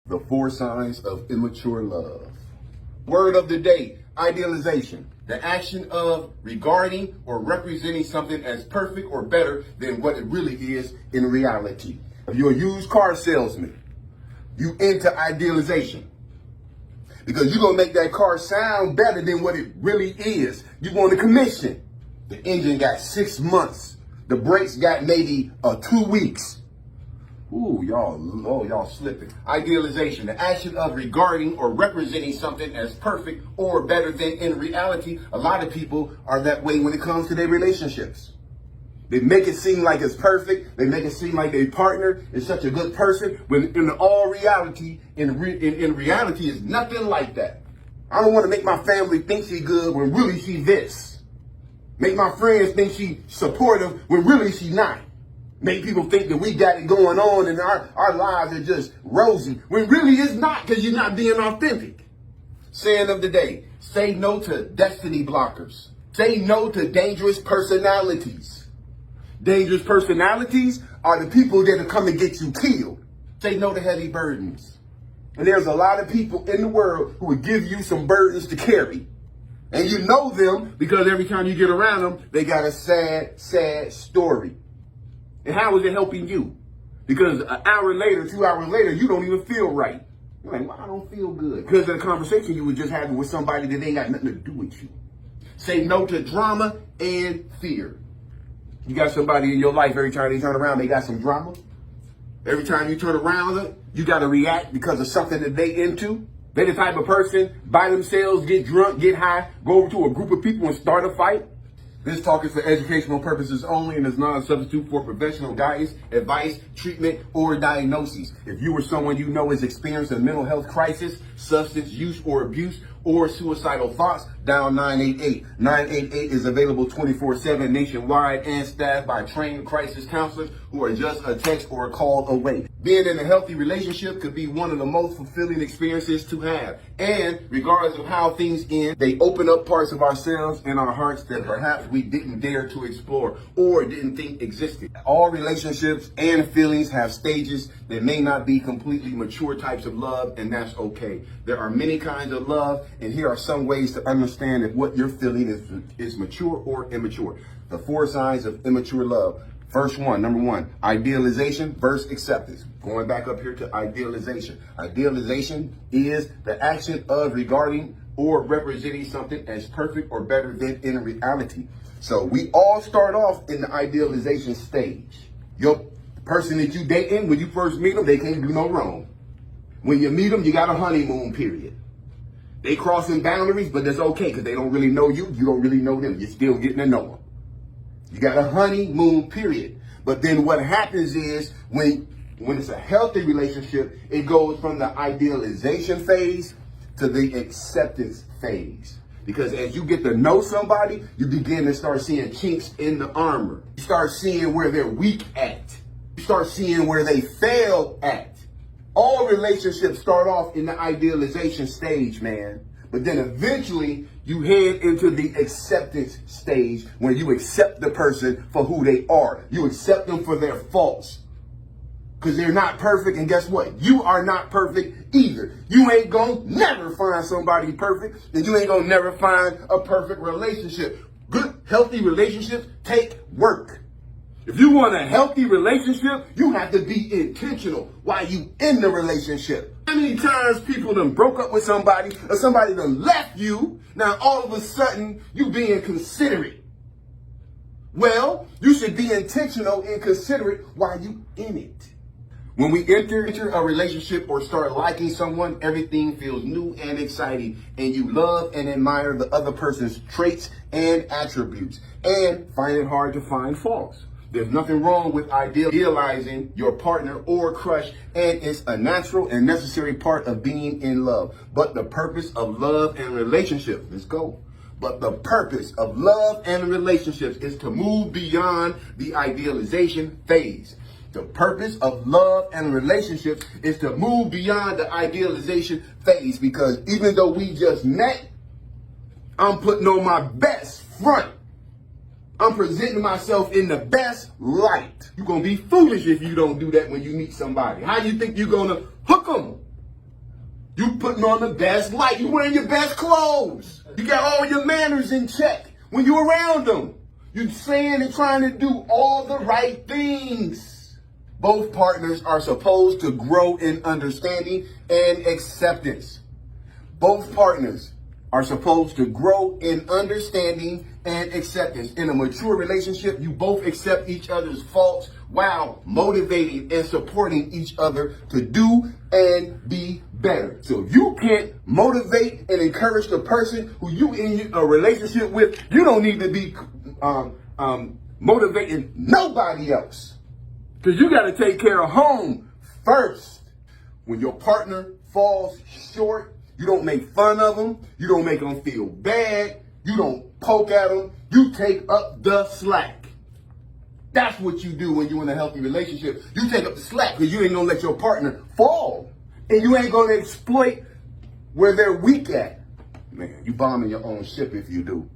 The 4 signs of immature love. Word of the day, idealization. The action of regarding or representing something as perfect or better than what it really is in reality. If you're a used car salesman, you into idealization. Because you're going to make that car sound better than what it really is. You want a commission. The engine got 6 months. The brakes got maybe 2 weeks. Ooh, y'all slipping. Idealization, the action of regarding or representing something as perfect or better than in reality. A lot of people are that way when it comes to their relationships. They make it seem like it's perfect. They make it seem like their partner is such a good person. When in all reality, in reality, is nothing like that. I don't want to make my family think she good when really she this. Make my friends think she supportive when really she not. Make people think that we got it going on and our lives are just rosy when really it's not, because you're not being authentic. Saying of the day, say no to destiny blockers. Say no to dangerous personalities. Dangerous personalities are the people that are coming to get you killed. Say no to heavy burdens. And there's a lot of people in the world who will give you some burdens to carry. And you know them because every time you get around them, they got a sad, sad story. And how is it helping you? Because an hour later, 2 hours later, you don't even feel right. You're like, well, I don't feel good. Because of the conversation you were just having with somebody that ain't got nothing to do with you. Say no to drama and fear. You got somebody in your life, every time they turn around, they got some drama. Every time you turn around, you got to react because of something that they into. They're the type of person, by themselves, get drunk, get high, go over to a group of people and start a fight. This talk is for educational purposes only and is not a substitute for professional guidance, advice, treatment, or diagnosis. If you or someone you know has experienced a mental health crisis, substance use or abuse, or suicidal thoughts, dial 988. 988 is available 24/7 nationwide and staffed by trained crisis counselors who are just a text or a call away. Being in a healthy relationship could be one of the most fulfilling experiences to have. And regardless of how things end, they open up parts of ourselves and our hearts that perhaps we didn't dare to explore or didn't think existed. All relationships and feelings have stages that may not be completely mature types of love, and that's okay. There are many kinds of love, and here are some ways to understand if what you're feeling is mature or immature. The 4 signs of immature love. First one, number 1, idealization versus acceptance. Going back up here to idealization. Idealization is the action of regarding or representing something as perfect or better than in reality. So we all start off in the idealization stage. Your person that you dating, when you first meet them, they can't do no wrong. When you meet them, you got a honeymoon period. They crossing boundaries, but that's okay because they don't really know you. You don't really know them. You're still getting to know them. You got a honeymoon period. But then what happens is when it's a healthy relationship, it goes from the idealization phase to the acceptance phase. Because as you get to know somebody, you begin to start seeing chinks in the armor. You start seeing where they're weak at. You start seeing where they fail at. All relationships start off in the idealization stage, man. But then eventually you head into the acceptance stage where you accept the person for who they are. You accept them for their faults. Because they're not perfect, and guess what? You are not perfect either. You ain't gonna never find somebody perfect, and you ain't gonna never find a perfect relationship. Good, healthy relationships take work. If you want a healthy relationship, you have to be intentional while you in the relationship. How many times people done broke up with somebody or somebody done left you, now all of a sudden you being considerate. Well, you should be intentional and considerate while you in it. When we enter a relationship or start liking someone, everything feels new and exciting, and you love and admire the other person's traits and attributes and find it hard to find faults. There's nothing wrong with idealizing your partner or crush, and it's a natural and necessary part of being in love. But the purpose of love and relationships, let's go. But the purpose of love and relationships is to move beyond the idealization phase. The purpose of love and relationships is to move beyond the idealization phase, because even though we just met, I'm putting on my best front. I'm presenting myself in the best light. You're going to be foolish if you don't do that when you meet somebody. How do you think you're going to hook them? putting on the best light. You wearing your best clothes. You got all your manners in check when you're around them. You're saying and trying to do all the right things. Both partners are supposed to grow in understanding and acceptance. Both partners are supposed to grow in understanding and acceptance. In a mature relationship, you both accept each other's faults while motivating and supporting each other to do and be better. So if you can't motivate and encourage the person who you in a relationship with, you don't need to be motivating nobody else. Because you got to take care of home first. When your partner falls short, you don't make fun of them. You don't make them feel bad. You don't poke at them. You take up the slack. That's what you do when you're in a healthy relationship. You take up the slack because you ain't going to let your partner fall. And you ain't going to exploit where they're weak at. Man, you bombing your own ship if you do.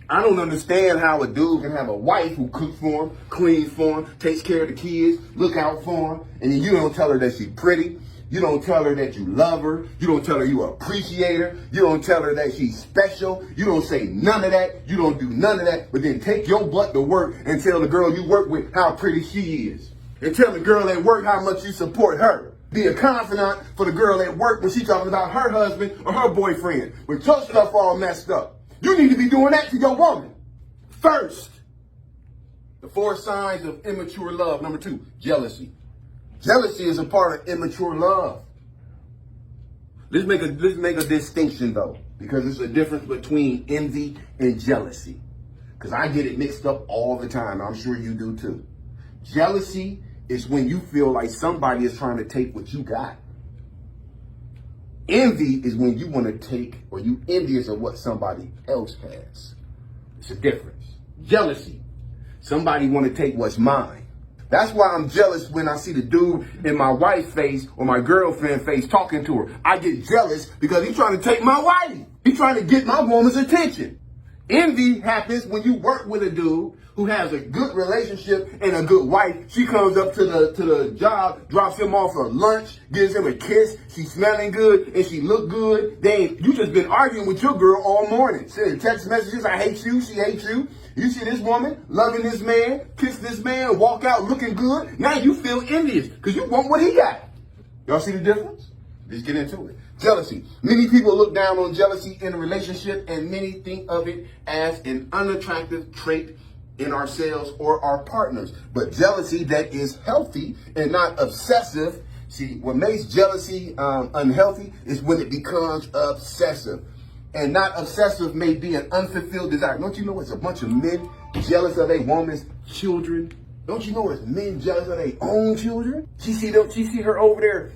I don't understand how a dude can have a wife who cooks for him, cleans for him, takes care of the kids, look out for him, and then you don't tell her that she's pretty. You don't tell her that you love her. You don't tell her you appreciate her. You don't tell her that she's special. You don't say none of that. You don't do none of that. But then take your butt to work and tell the girl you work with how pretty she is. And tell the girl at work how much you support her. Be a confidant for the girl at work when she's talking about her husband or her boyfriend. But your stuff all messed up. You need to be doing that to your woman. First, the 4 signs of immature love. Number 2, jealousy. Jealousy is a part of immature love. Let's make a distinction though, because there's a difference between envy and jealousy. Because I get it mixed up all the time. I'm sure you do too. Jealousy is when you feel like somebody is trying to take what you got. Envy is when you want to take, or you envious of what somebody else has. It's a difference. Jealousy, somebody want to take what's mine. That's why I'm jealous when I see the dude in my wife's face or my girlfriend face talking to her. I get jealous because he's trying to take my wife. He's trying to get my woman's attention. Envy happens when you work with a dude who has a good relationship and a good wife. She comes up to the job, drops him off for lunch, gives him a kiss. She's smelling good and she look good. You just been arguing with your girl all morning. Sending text messages, I hate you, she hates you. You see this woman loving this man, kiss this man, walk out looking good. Now you feel envious because you want what he got. Y'all see the difference? Let's get into it. Jealousy. Many people look down on jealousy in a relationship and many think of it as an unattractive trait in ourselves or our partners. But jealousy that is healthy and not obsessive. See, what makes jealousy unhealthy is when it becomes obsessive. And not obsessive may be an unfulfilled desire. Don't you know it's a bunch of men jealous of their woman's children? Don't you know it's men jealous of their own children? She see her over there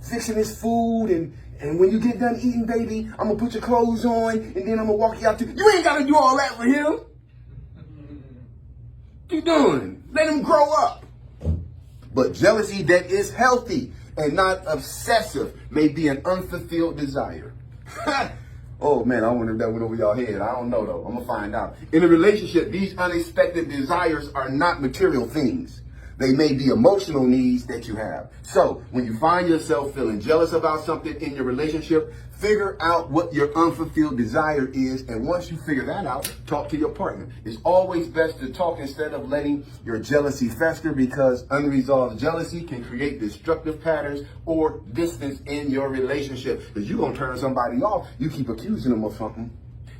fixing his food and when you get done eating, baby, I'm gonna put your clothes on and then I'm gonna walk you out to. You ain't gotta do all that for him. What you doing? Let him grow up. But jealousy that is healthy and not obsessive may be an unfulfilled desire. Oh man, I wonder if that went over y'all head. I don't know though. I'm gonna find out. In a relationship, these unexpected desires are not material things. They may be emotional needs that you have. So when you find yourself feeling jealous about something in your relationship, figure out what your unfulfilled desire is. And once you figure that out, talk to your partner. It's always best to talk instead of letting your jealousy fester, because unresolved jealousy can create destructive patterns or distance in your relationship. Because you're going to turn somebody off. You keep accusing them of something.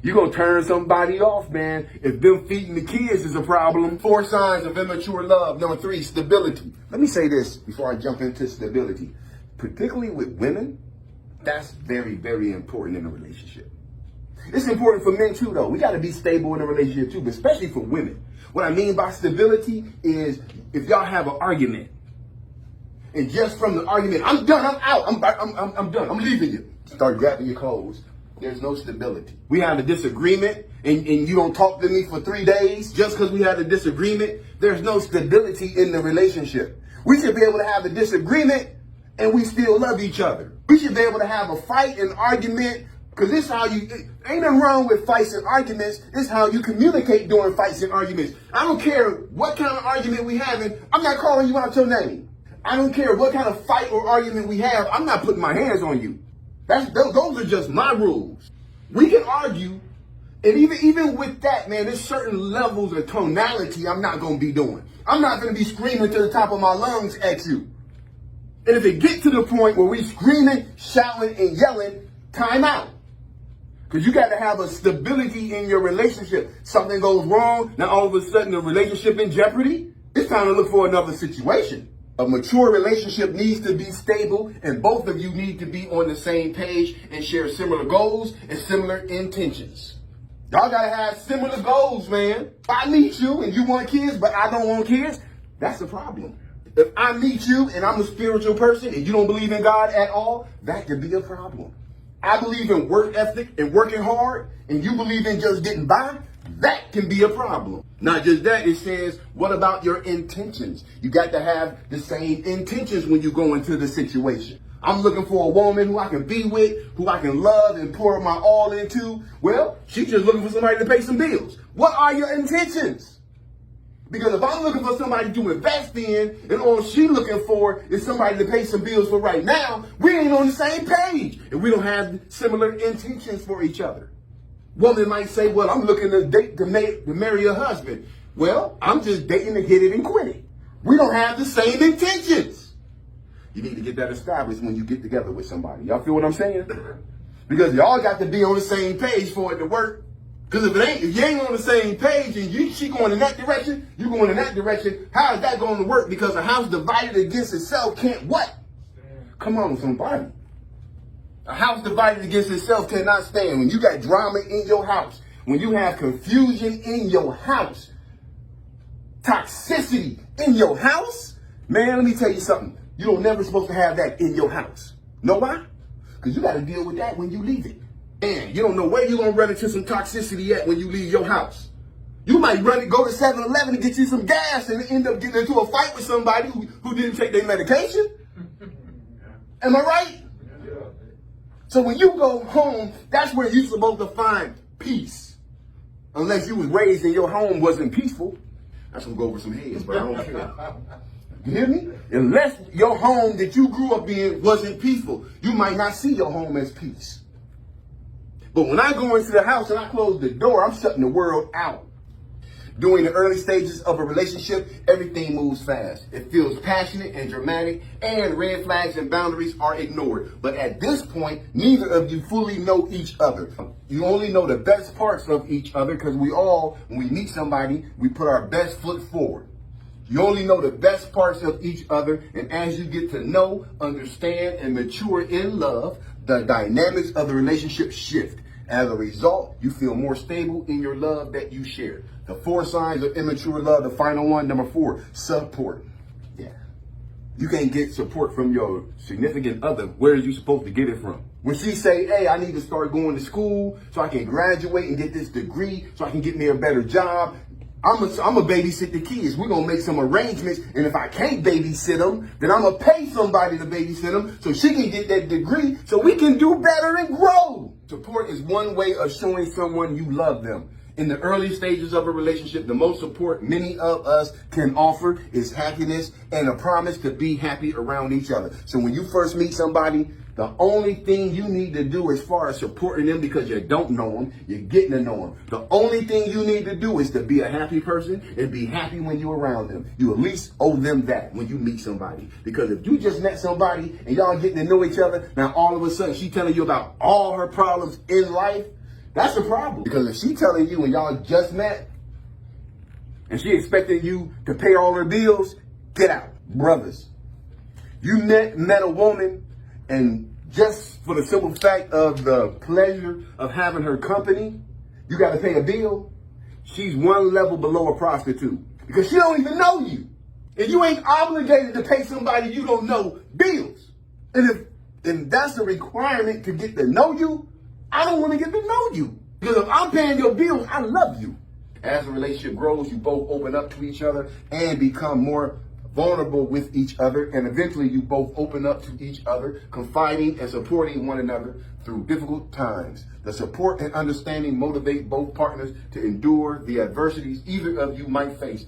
You're going to turn somebody off, man, if them feeding the kids is a problem. 4 signs of immature love. Number 3, stability. Let me say this before I jump into stability. Particularly with women, that's very, very important in a relationship. It's important for men too, though. We got to be stable in a relationship too, but especially for women. What I mean by stability is if y'all have an argument, and just from the argument, I'm done, I'm out, I'm done, I'm leaving you. Start grabbing your clothes. There's no stability. We have a disagreement and you don't talk to me for 3 days just because we had a disagreement. There's no stability in the relationship. We should be able to have a disagreement and we still love each other. We should be able to have a fight and argument, because this is how ain't nothing wrong with fights and arguments. This is how you communicate during fights and arguments. I don't care what kind of argument we having. I'm not calling you out your name. I don't care what kind of fight or argument we have. I'm not putting my hands on you. Those are just my rules. We can argue, and even with that, man, there's certain levels of tonality I'm not going to be doing. I'm not going to be screaming to the top of my lungs at you. And if it gets to the point where we screaming, shouting, and yelling, time out. Because you got to have a stability in your relationship. Something goes wrong, now all of a sudden the relationship in jeopardy. It's time to look for another situation. A mature relationship needs to be stable, and both of you need to be on the same page and share similar goals and similar intentions. Y'all got to have similar goals, man. If I meet you and you want kids, but I don't want kids, that's a problem. If I meet you and I'm a spiritual person and you don't believe in God at all, that could be a problem. I believe in work ethic and working hard, and you believe in just getting by, that can be a problem. Not just that, it says, what about your intentions? You got to have the same intentions when you go into the situation. I'm looking for a woman who I can be with, who I can love and pour my all into. Well, she's just looking for somebody to pay some bills. What are your intentions? Because if I'm looking for somebody to invest in, and all she's looking for is somebody to pay some bills for right now, we ain't on the same page, and we don't have similar intentions for each other. Woman might say, well, I'm looking to date to marry a husband. Well, I'm just dating to hit it and quit it. We don't have the same intentions. You need to get that established when you get together with somebody. Y'all feel what I'm saying? Because y'all got to be on the same page for it to work. Because if you ain't on the same page and she going in that direction, you going in that direction, how is that going to work? Because a house divided against itself can't what? Come on, somebody. A house divided against itself cannot stand. When you got drama in your house, when you have confusion in your house, toxicity in your house, man, let me tell you something. You don't never supposed to have that in your house. Know why? Because you got to deal with that when you leave it. And you don't know where you're going to run into some toxicity at when you leave your house. You might go to 7-Eleven to get you some gas and end up getting into a fight with somebody who didn't take their medication. Am I right? So when you go home, that's where you're supposed to find peace. Unless you was raised and your home wasn't peaceful. That's going to go over some heads, but I don't care. You hear me? Unless your home that you grew up in wasn't peaceful, you might not see your home as peace. But when I go into the house and I close the door, I'm shutting the world out. During the early stages of a relationship, everything moves fast. It feels passionate and dramatic, and red flags and boundaries are ignored. But at this point, neither of you fully know each other. You only know the best parts of each other because when we meet somebody, we put our best foot forward. You only know the best parts of each other, and as you get to know, understand, and mature in love, the dynamics of the relationship shift. As a result, you feel more stable in your love that you share. The 4 signs of immature love, the final one, number 4, support. Yeah. You can't get support from your significant other. Where are you supposed to get it from? When she say, hey, I need to start going to school so I can graduate and get this degree so I can get me a better job, I'm a babysit the kids. We're going to make some arrangements. And if I can't babysit them, then I'm going to pay somebody to babysit them so she can get that degree so we can do better and grow. Support is one way of showing someone you love them. In the early stages of a relationship, the most support many of us can offer is happiness and a promise to be happy around each other. So when you first meet somebody, the only thing you need to do as far as supporting them, because you don't know them, you're getting to know them. The only thing you need to do is to be a happy person and be happy when you're around them. You at least owe them that when you meet somebody. Because if you just met somebody and y'all getting to know each other, now all of a sudden she telling you about all her problems in life, that's a problem. Because if she telling you and y'all just met and she expecting you to pay all her bills, get out. Brothers, you met a woman, and just for the simple fact of the pleasure of having her company, you got to pay a bill. She's one level below a prostitute because she don't even know you. And you ain't obligated to pay somebody you don't know bills. And that's a requirement to get to know you, I don't want to get to know you. Because if I'm paying your bills, I love you. As the relationship grows, you both open up to each other and become more vulnerable with each other, and eventually you both open up to each other, confiding and supporting one another through difficult times. The support and understanding motivate both partners to endure the adversities either of you might face.